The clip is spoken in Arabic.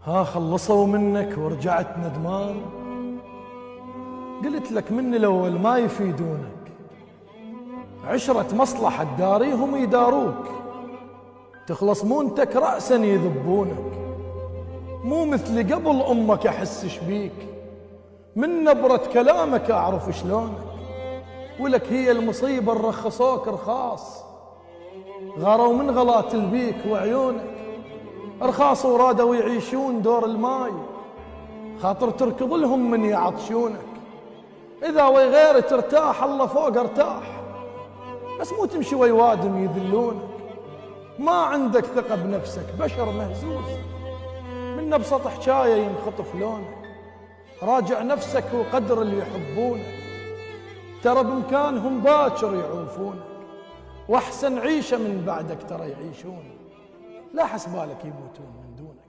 ها خلصوا منك ورجعت ندمان. قلت لك من الأول ما يفيدونك، عشرة مصلحة تداريهم يداروك، تخلص مونتك رأسا يذبونك. مو مثل قبل أمك أحسش بيك، من نبرة كلامك أعرف شلونك. ولك هي المصيبة الرخصوك رخاص، غاروا من غلات البيك وعيونك، رخاص ورادوا يعيشون دور الماي، خاطر تركض لهم من يعطشونك. إذا وي غير ترتاح الله فوق ارتاح، بس مو تمشي وي وادم يذلونك. ما عندك ثقة بنفسك، بشر مهزوز، من أبسط حكاية ينخطف لونك. راجع نفسك وقدر اللي يحبونك، ترى بإمكانهم باكر يعوفونك، وأحسن عيشة من بعدك ترى يعيشون، لا حسبالك يموتون من دونك.